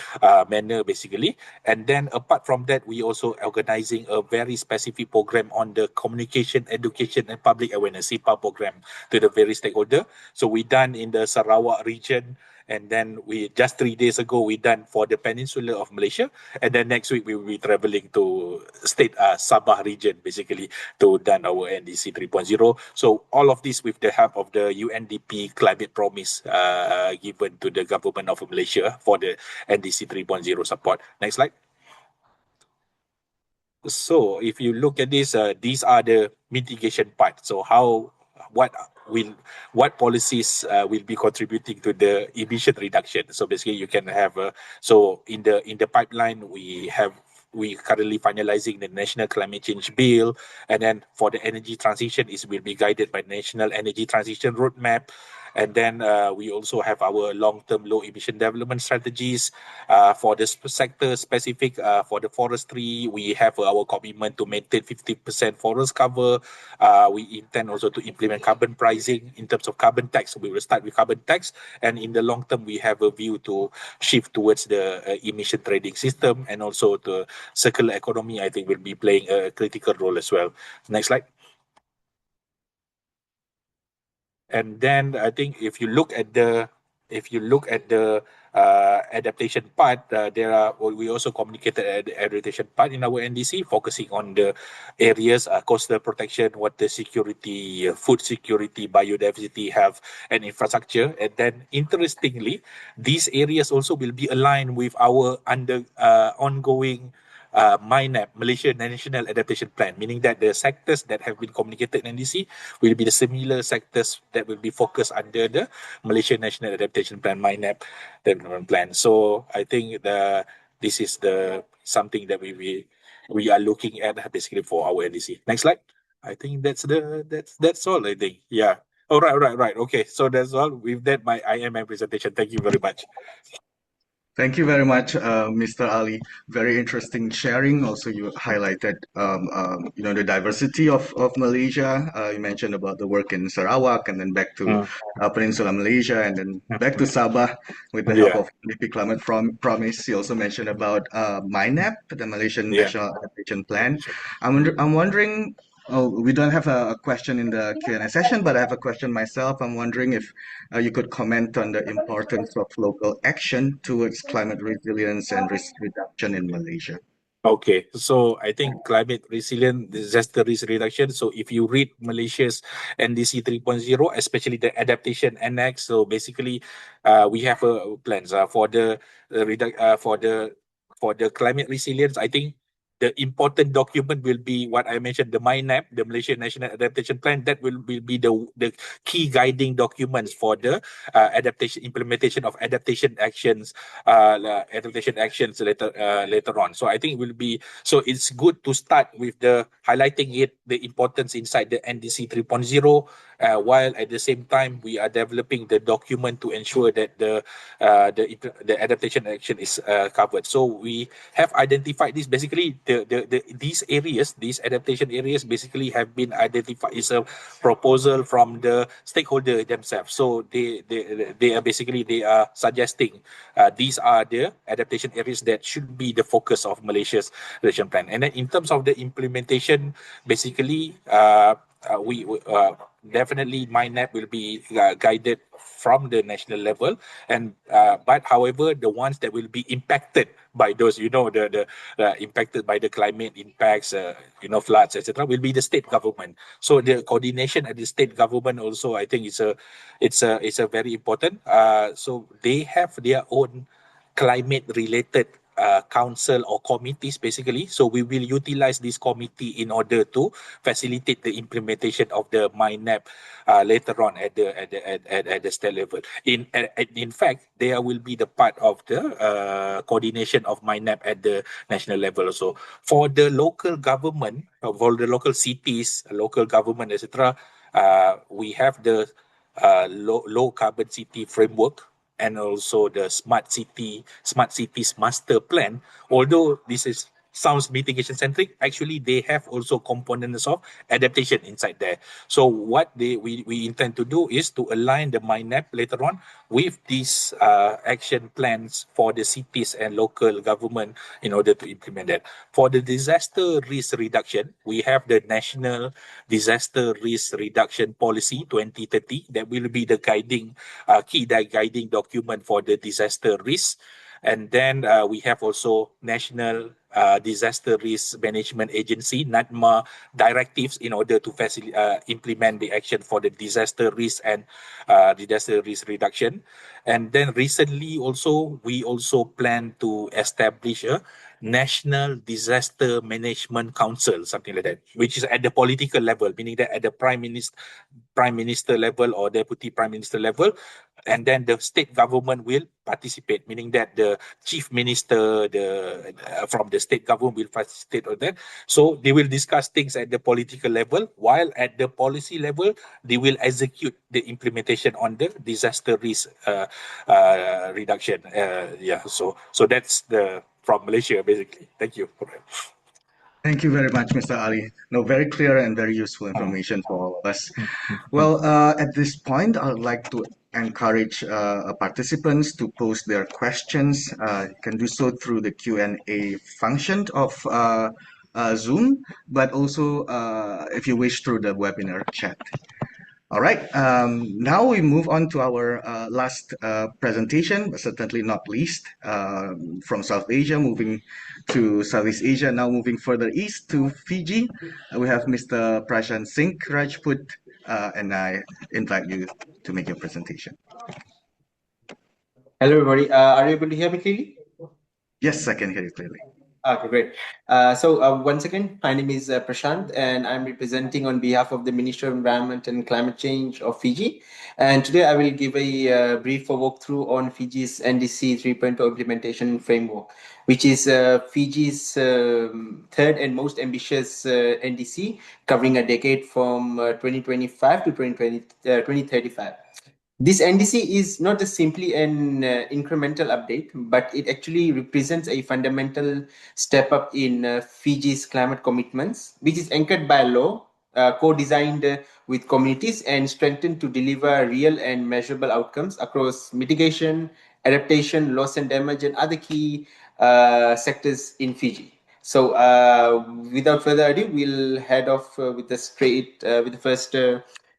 manner, basically. And then apart from that, we also organizing a very specific program on the communication, education, and public awareness (CIPA) program to the various stakeholder. So we done in the Sarawak region, and then we just 3 days ago we done for the peninsula of Malaysia, and then next week we will be traveling to state Sabah region, basically, to done our NDC 3.0. So all of this with the help of the UNDP climate promise given to the government of Malaysia for the NDC 3.0 support. Next slide. So if you look at this, these are the mitigation part. So what policies will be contributing to the emission reduction? So basically, you can have in the pipeline we currently finalizing the National Climate Change Bill, and then for the energy transition, it will be guided by National Energy Transition Roadmap. And then we also have our long-term low-emission development strategies. For the sector specific, for the forestry, we have our commitment to maintain 50% forest cover. We intend also to implement carbon pricing in terms of carbon tax. We will start with carbon tax. And in the long term, we have a view to shift towards the emission trading system, and also the circular economy, I think, will be playing a critical role as well. Next slide. And then I think if you look at the adaptation part, we also communicated the adaptation part in our NDC, focusing on the areas coastal protection, water security, food security, biodiversity, health, and infrastructure. And then interestingly, these areas also will be aligned with our ongoing MINAP, Malaysia National Adaptation Plan, meaning that the sectors that have been communicated in NDC will be the similar sectors that will be focused under the Malaysia National Adaptation Plan, MINAP development plan. So I think this is something that we are looking at basically for our NDC. Next slide. I think that's all. I think, yeah. Oh, right. Okay, so that's all. With that, I end my presentation. Thank you very much. Thank you very much, Mr. Ali. Very interesting sharing. Also, you highlighted, the diversity of Malaysia. You mentioned about the work in Sarawak, and then back to Peninsula Malaysia, and then back to Sabah with the help of NDP Climate Promise. You also mentioned about MINAP, the Malaysian National Adaptation Plan. I'm wondering. Oh, we don't have a question in the Q&A session, but I have a question myself. I'm wondering if you could comment on the importance of local action towards climate resilience and risk reduction in Malaysia. Okay, so I think climate resilient, disaster risk reduction. So if you read Malaysia's NDC 3.0, especially the adaptation annex, so basically, we have plans for the climate resilience. I think the important document will be what I mentioned, the MINAP, the Malaysian National Adaptation Plan. That will be the key guiding documents for the implementation of adaptation actions later on. So I think it's good to start with highlighting the importance inside the NDC 3.0, while at the same time we are developing the document to ensure that the adaptation action is covered. So we have identified this. Basically, these adaptation areas basically have been identified. It's a proposal from the stakeholder themselves. So they are suggesting these are the adaptation areas that should be the focus of Malaysia's adaptation plan. And then in terms of the implementation, basically, we definitely MINAP will be guided from the national level, but however, the ones that will be impacted by those, the impacted by the climate impacts, floods, etc., will be the state government. So the coordination at the state government also, I think, it's a very important. So they have their own climate related council or committees basically. So we will utilize this committee in order to facilitate the implementation of the MyNAP later on at the state level. In fact, there will be the part of the coordination of MyNAP at the national level also. For the local government, for the local cities, local government, etc., we have the low carbon city framework and also the smart cities master plan. Although this is sounds mitigation centric, actually they have also components of adaptation inside there. So what we intend to do is to align the MyNAP later on with these action plans for the cities and local government in order to implement that. For the disaster risk reduction, we have the National Disaster Risk Reduction Policy 2030 that will be the key guiding document for the disaster risk. And then we have also National Disaster Risk Management Agency, NADMA, directives in order to implement the action for the disaster risk and disaster risk reduction. And then recently also, we also plan to establish a National Disaster Management Council, something like that, which is at the political level, meaning that at the prime minister level or deputy prime minister level, and then the state government will participate, meaning that the chief minister from the state government will participate on that. So they will discuss things at the political level, while at the policy level, they will execute the implementation on the disaster risk reduction. So that's the from Malaysia, basically. Thank you. Thank you very much, Mr. Ali. No, very clear and very useful information for all of us. Well, at this point, I would like to encourage participants to post their questions. You can do so through the Q&A function of Zoom, but also if you wish through the webinar chat. All right, now we move on to our last presentation, but certainly not least, from South Asia, moving to Southeast Asia, now moving further east to Fiji. We have Mr. Prashant Singh Rajput, and I invite you to make your presentation. Hello, everybody. Are you able to hear me clearly? Yes, I can hear you clearly. Okay, great. Once again, my name is Prashant, and I'm representing on behalf of the Ministry of Environment and Climate Change of Fiji. And today I will give a brief walkthrough on Fiji's NDC 3.0 implementation framework, which is Fiji's third and most ambitious NDC, covering a decade from 2025 to 2035. This NDC is not just simply an incremental update, but it actually represents a fundamental step up in Fiji's climate commitments, which is anchored by law, co-designed with communities and strengthened to deliver real and measurable outcomes across mitigation, adaptation, loss and damage, and other key sectors in Fiji. So without further ado, we'll head off with the first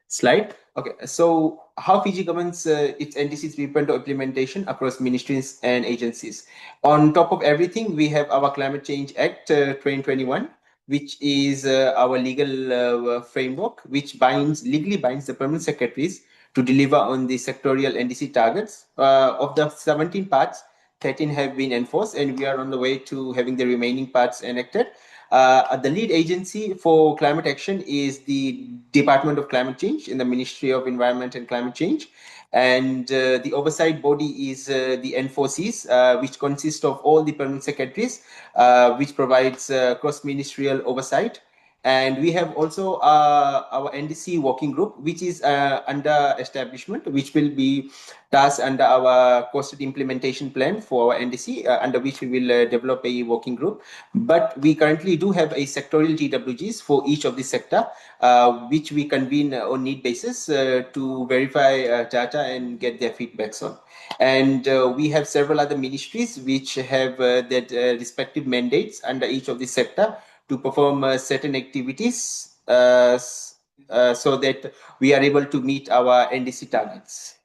slide. Okay, so how Fiji governs its NDC 3.0 implementation across ministries and agencies. On top of everything, we have our Climate Change Act 2021, which is our legal framework, which legally binds the permanent secretaries to deliver on the sectorial NDC targets. Of the 17 parts, 13 have been enforced, and we are on the way to having the remaining parts enacted. The lead agency for climate action is the Department of Climate Change in the Ministry of Environment and Climate Change. And the oversight body is the N4Cs, which consists of all the permanent secretaries, which provides cross-ministerial oversight. And we have also our NDC working group, which is under establishment, which will be tasked under our costed implementation plan for our NDC, under which we will develop a working group. But we currently do have a sectorial TWGs for each of the sector, which we convene on need basis to verify data and get their feedbacks on. And we have several other ministries which have their respective mandates under each of the sector to perform certain activities so that we are able to meet our NDC targets.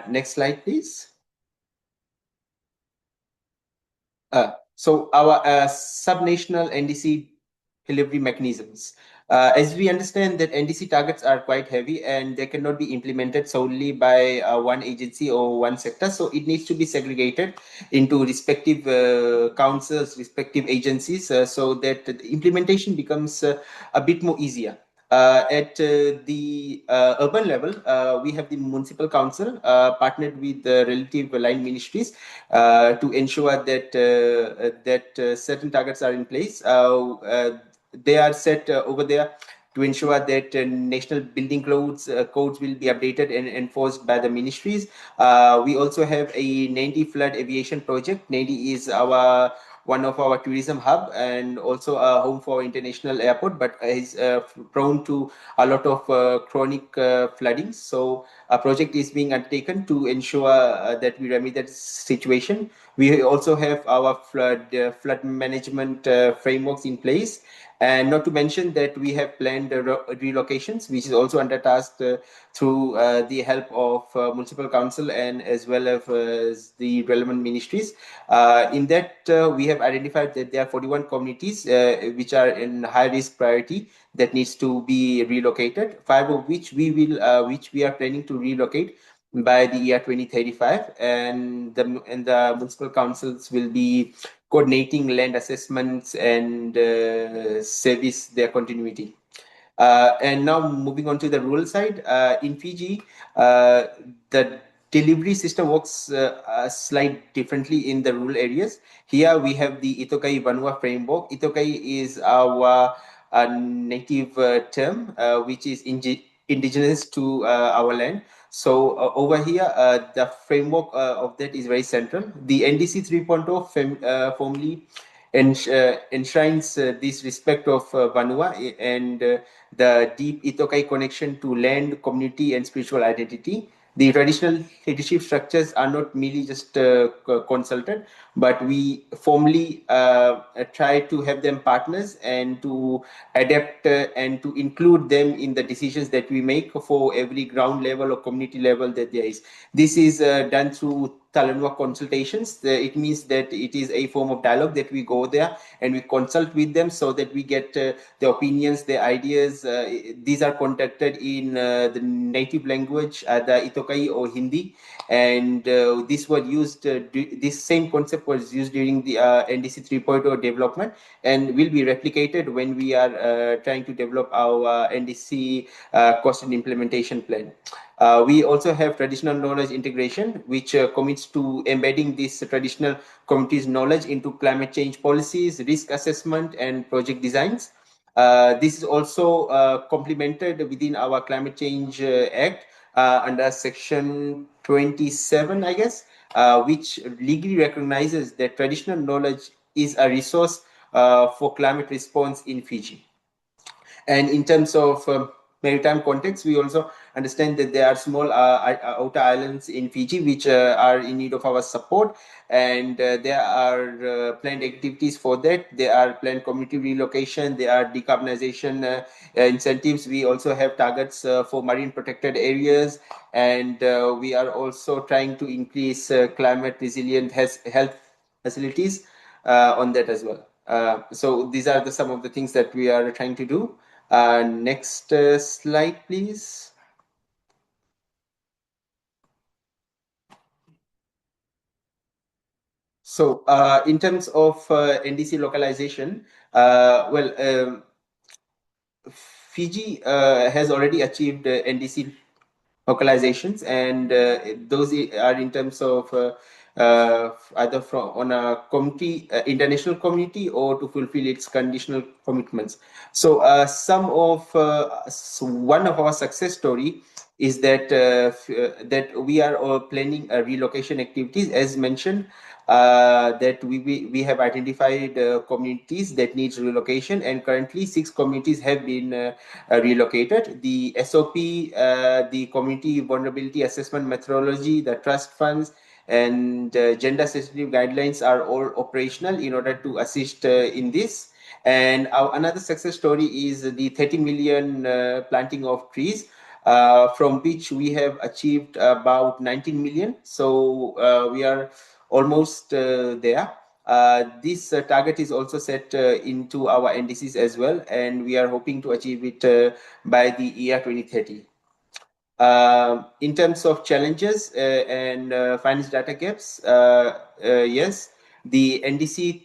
Next slide, please. So our subnational NDC delivery mechanisms. As we understand that NDC targets are quite heavy and they cannot be implemented solely by one agency or one sector, so it needs to be segregated into respective councils, respective agencies, so that the implementation becomes a bit more easier. At the urban level, we have the municipal council partnered with the relative line ministries to ensure that certain targets are in place. They are set over there to ensure that national building codes will be updated and enforced by the ministries. We also have a Nandi flood aviation project. Nandi is our one of our tourism hub and also a home for international airport, but is prone to a lot of chronic flooding. So a project is being undertaken to ensure that we remedy that situation. We also have our flood management frameworks in place. And not to mention that we have planned relocations, which is also under task through the help of municipal council and as well as the relevant ministries. In that, we have identified that there are 41 communities which are in high risk priority that needs to be relocated. 5 of which which we are planning to relocate by the year 2035, and the municipal councils will be coordinating land assessments and service their continuity. And now moving on to the rural side, in Fiji, the delivery system works slight differently in the rural areas. Here we have the Itokai Vanua framework. Itokai is our native term, which is indigenous to our land. So over here, the framework of that is very central. The NDC 3.0 formally enshrines this respect of Vanua and the deep Itokai connection to land, community, and spiritual identity. The traditional leadership structures are not merely just consulted, but we formally try to have them partners and to adapt and to include them in the decisions that we make for every ground level or community level that there is. This is done through Talanwa consultations. It means that it is a form of dialogue that we go there and we consult with them so that we get the opinions, the ideas. These are conducted in the native language, the Itokai or Hindi, and this was used. This same concept was used during the NDC 3.0 development and will be replicated when we are trying to develop our NDC cost and implementation plan. We also have traditional knowledge integration, which commits to embedding this traditional communities' knowledge into climate change policies, risk assessment, and project designs. This is also complemented within our Climate Change Act under Section 27, I guess, which legally recognizes that traditional knowledge is a resource for climate response in Fiji. And in terms of maritime context, we also understand that there are small outer islands in Fiji which are in need of our support, and there are planned activities for that. There are planned community relocation, there are decarbonization incentives. We also have targets for marine protected areas, and we are also trying to increase climate resilient health facilities on that as well. So these are some of the things that we are trying to do. Next slide, please. So in terms of NDC localization, Fiji has already achieved NDC localizations, and those are in terms of either from on a community, international community, or to fulfill its conditional commitments. So one of our success story is that we are planning relocation activities, as mentioned. That we have identified communities that needs relocation, and currently 6 communities have been relocated. The SOP, the community vulnerability assessment methodology, the trust funds, and gender sensitive guidelines are all operational in order to assist in this. And another success story is the 30 million planting of trees, from which we have achieved about 19 million. So we are almost there. This target is also set into our NDCs as well, and we are hoping to achieve it by the year 2030. In terms of challenges and finance data gaps, yes, the NDC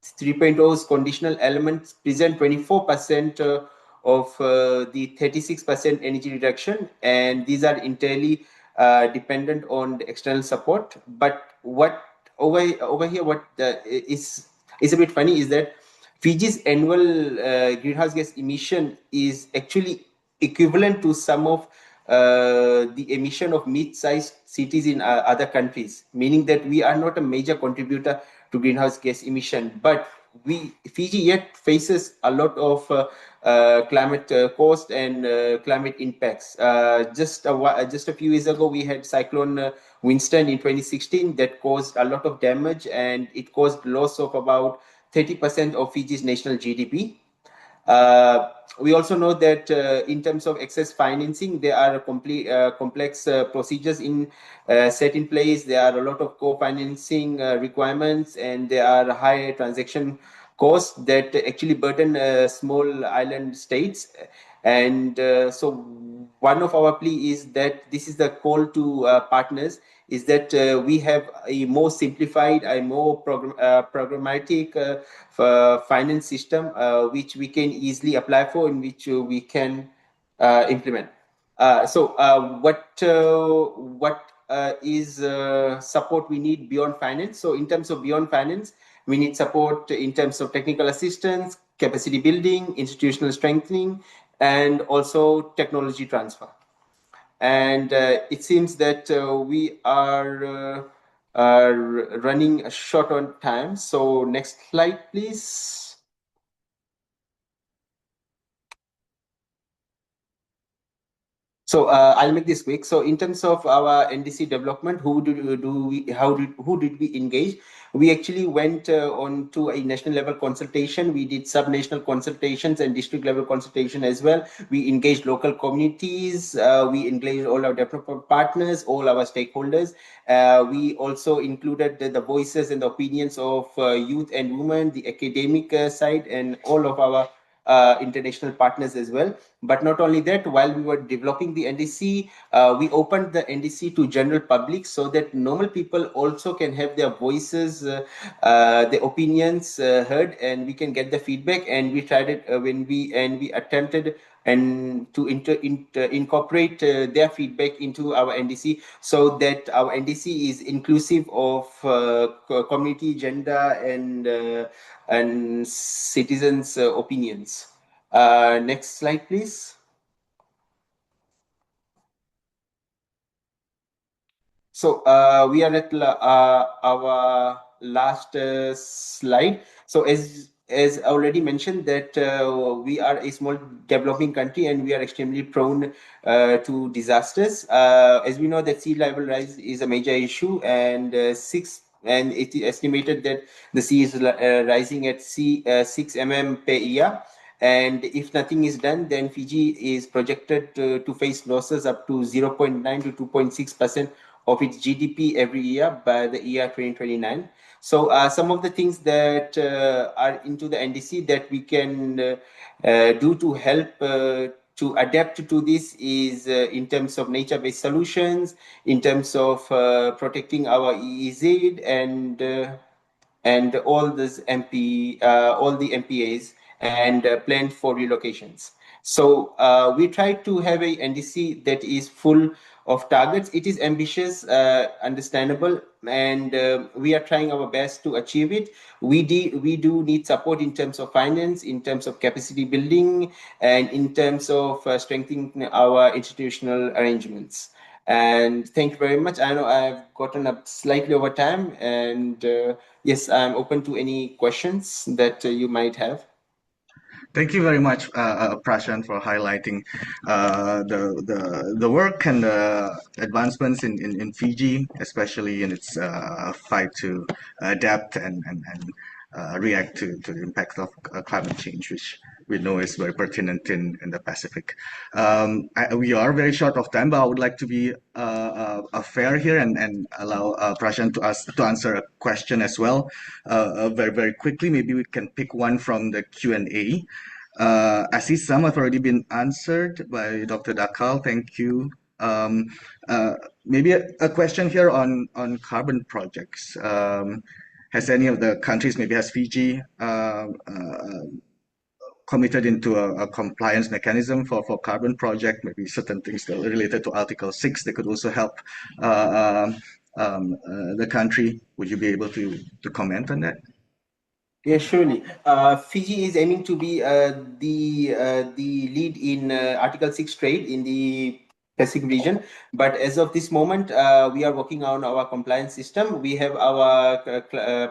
3.0's conditional elements present 24% of the 36% energy reduction, and these are entirely dependent on the external support. But what over here, what is a bit funny is that Fiji's annual greenhouse gas emission is actually equivalent to some of the emission of mid-sized cities in other countries, meaning that we are not a major contributor to greenhouse gas emission, but Fiji yet faces a lot of climate cost and climate impacts. Just a few years ago, we had Cyclone Winston in 2016 that caused a lot of damage, and it caused loss of about 30% of Fiji's national GDP. We also know that in terms of excess financing, there are complex procedures set in place. There are a lot of co-financing requirements, and there are high transaction costs that actually burden small island states. And so one of our plea is that this is the call to partners, is that we have a more simplified, a more programmatic finance system which we can easily apply for, and which we can implement. What is support we need beyond finance? So in terms of beyond finance, we need support in terms of technical assistance, capacity building, institutional strengthening, and also technology transfer. And it seems that we are running short on time. So next slide, please. So I'll make this quick. So in terms of our NDC development, who did we engage? We actually went on to a national level consultation. We did sub-national consultations and district level consultation as well. We engaged local communities. We engaged all our development partners, all our stakeholders. We also included the voices and the opinions of youth and women, the academic side, and all of our international partners as well. But not only that, while we were developing the NDC, we opened the NDC to general public so that normal people also can have their voices, their opinions heard, and we can get the feedback. And we tried it we attempted and to incorporate their feedback into our NDC, so that our NDC is inclusive of community, gender, and citizens' opinions. Next slide, please. So we are at our last slide. So as already mentioned, that we are a small developing country, and we are extremely prone to disasters. As we know, that sea level rise is a major issue, and it is estimated that the sea is rising at 6 mm per year. And if nothing is done, then Fiji is projected to face losses up to 0.9 to 2.6% of its GDP every year by the year 2029. So some of the things that are into the NDC that we can do to help to adapt to this is in terms of nature-based solutions, in terms of protecting our EEZ, and all all the MPAs, and planned for relocations. So we try to have a NDC that is full of targets. It is ambitious, understandable, and we are trying our best to achieve it. We do need support in terms of finance, in terms of capacity building, and in terms of strengthening our institutional arrangements. And thank you very much. I know I've gotten up slightly over time, and yes, I'm open to any questions that you might have. Thank you very much, Prashant, for highlighting the work and the advancements in Fiji, especially in its fight to adapt and react to the impact of climate change, which we know is very pertinent in the Pacific. We are very short of time, but I would like to be fair here and allow Prashant to answer a question as well, very quickly. Maybe we can pick one from the Q&A. I see some have already been answered by Dr. Dakal. Thank you. Maybe a question here on carbon projects. Has any of the countries, maybe has Fiji, committed into a compliance mechanism for carbon project? Maybe certain things that are related to Article 6 that could also help the country. Would you be able to comment on that? Yeah, surely. Fiji is aiming to be the lead in Article 6 trade in the Pacific region. But as of this moment, we are working on our compliance system. We have our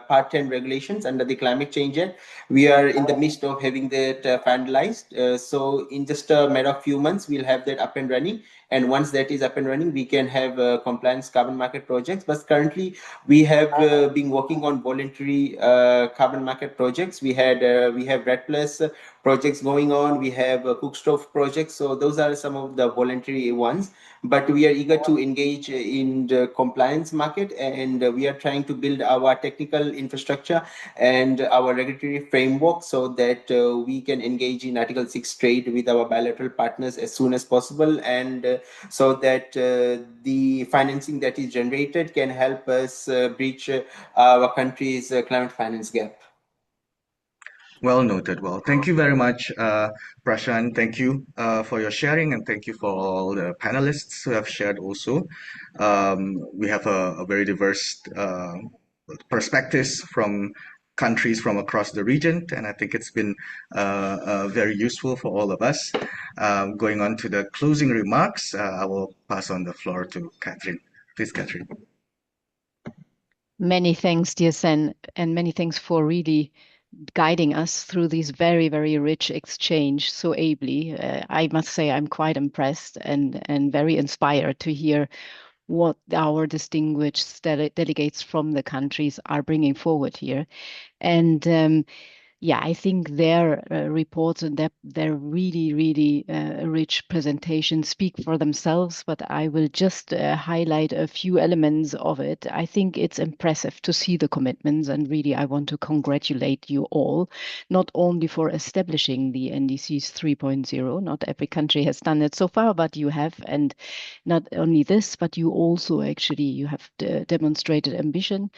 Part 10 regulations under the Climate Change Act. We are in the midst of having that finalized. So in just a matter of few months, we'll have that up and running. And once that is up and running, we can have compliance carbon market projects. But currently, we have been working on voluntary carbon market projects. We have RED Plus projects going on. We have cook stove projects. So those are some of the voluntary ones. But we are eager to engage in the compliance market, and we are trying to build our technical infrastructure and our regulatory framework so that we can engage in Article 6 trade with our bilateral partners as soon as possible, and so that the financing that is generated can help us breach our country's climate finance gap. Well noted. Well, thank you very much, Prashant. Thank you for your sharing, and thank you for all the panelists who have shared also. We have a very diverse perspectives from countries from across the region, and I think it's been very useful for all of us. Going on to the closing remarks, I will pass on the floor to Catherine. Please, Catherine. Many thanks, dear Sen, and many thanks for really guiding us through this very, very rich exchange so ably. I must say I'm quite impressed and very inspired to hear what our distinguished delegates from the countries are bringing forward here. And yeah, I think their reports and their really, really rich presentations speak for themselves, but I will just highlight a few elements of it. I think it's impressive to see the commitments, and really I want to congratulate you all, not only for establishing the NDCs 3.0, not every country has done it so far, but you have, and not only this, but you also actually, you have demonstrated ambition.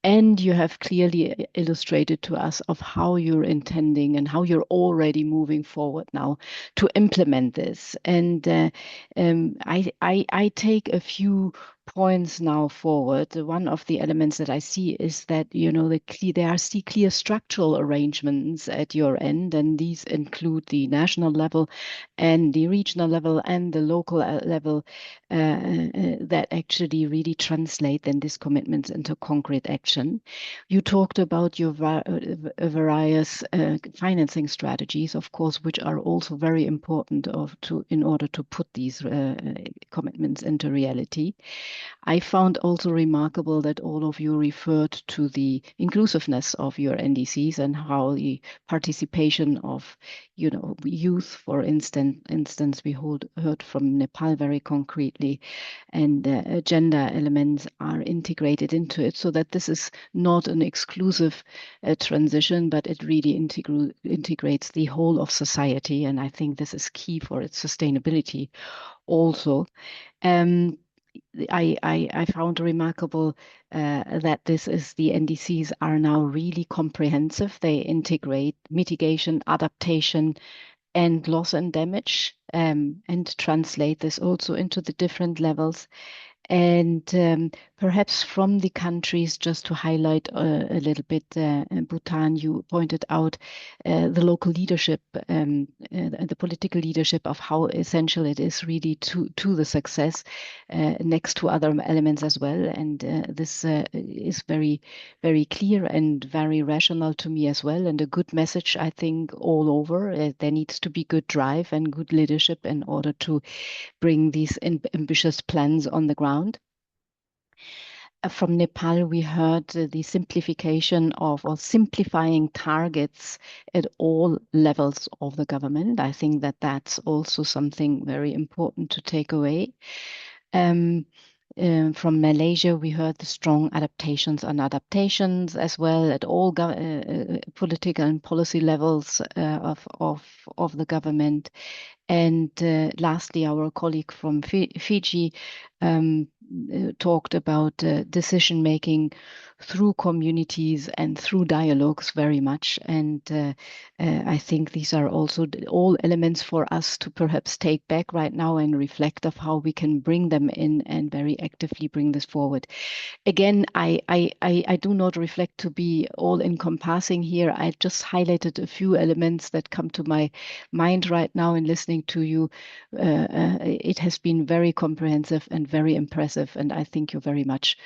And you have clearly illustrated to us of how you're intending and how you're already moving forward now to implement this. And I take a few points now forward. One of the elements that I see is that, you know, there are clear structural arrangements at your end, and these include the national level and the regional level and the local level that actually really translate then these commitments into concrete action. You talked about your various financing strategies, of course, which are also very important in order to put these commitments into reality. I found also remarkable that all of you referred to the inclusiveness of your NDCs and how the participation of, you know, youth, for instance, we heard from Nepal very concretely, and gender elements are integrated into it, so that this is not an exclusive transition, but it really integrates the whole of society, and I think this is key for its sustainability also. I found remarkable that the NDCs are now really comprehensive. They integrate mitigation, adaptation, and loss and damage, and translate this also into the different levels. And perhaps from the countries, just to highlight a little bit, Bhutan, you pointed out the local leadership, the political leadership of how essential it is really to the success, next to other elements as well. And this is very, very clear and very rational to me as well, and a good message, I think, all over. There needs to be good drive and good leadership in order to bring these ambitious plans on the ground. from Nepal, we heard the simplification of or simplifying targets at all levels of the government. I think that that's also something very important to take away. From Malaysia, we heard the strong adaptations as well at all political and policy levels of the government. And lastly, our colleague from Fiji talked about decision making through communities and through dialogues very much. And I think these are also all elements for us to perhaps take back right now and reflect of how we can bring them in and very actively bring this forward. Again, I do not reflect to be all encompassing here. I just highlighted a few elements that come to my mind right now in listening to you. It has been very comprehensive and very impressive, and I thank you very much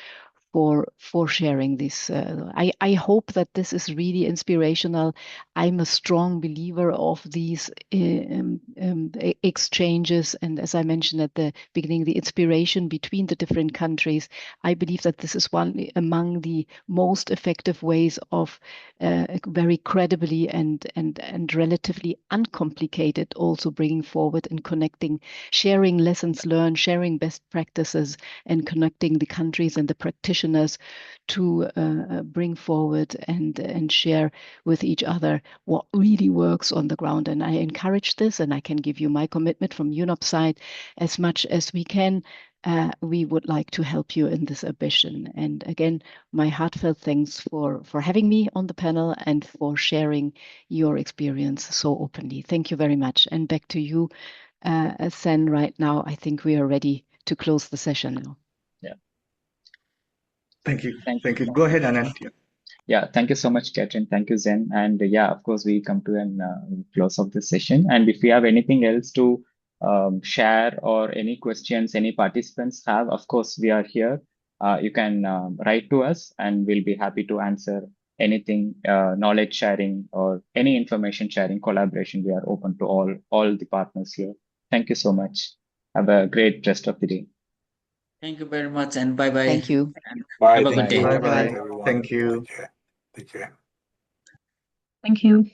for sharing this. I hope that this is really inspirational. I'm a strong believer of these exchanges, and as I mentioned at the beginning, the inspiration between the different countries. I believe that this is one among the most effective ways of very credibly and relatively uncomplicated also bringing forward and connecting, sharing lessons learned, sharing best practices, and connecting the countries and the practitioners to bring forward and share with each other what really works on the ground. And I encourage this, and I can give you my commitment from UNOP's side as much as we can. We would like to help you in this ambition. And again, my heartfelt thanks for having me on the panel and for sharing your experience so openly. Thank you very much. And back to you, Sen, right now. I think we are ready to close the session now. Yeah. Thank you. Thank you. Go ahead, Anand. Yeah, thank you so much, Catherine. Thank you, Zen. And yeah, of course, we come to an close of this session. And if you have anything else to share or any questions any participants have, of course, we are here. You can write to us and we'll be happy to answer anything, knowledge sharing or any information sharing, collaboration. We are open to all the partners here. Thank you so much. Have a great rest of the day. Thank you very much, and bye-bye. Thank you. Bye. Have a good day. Bye-bye. everyone. Thank you. Take care. Take care. Thank you.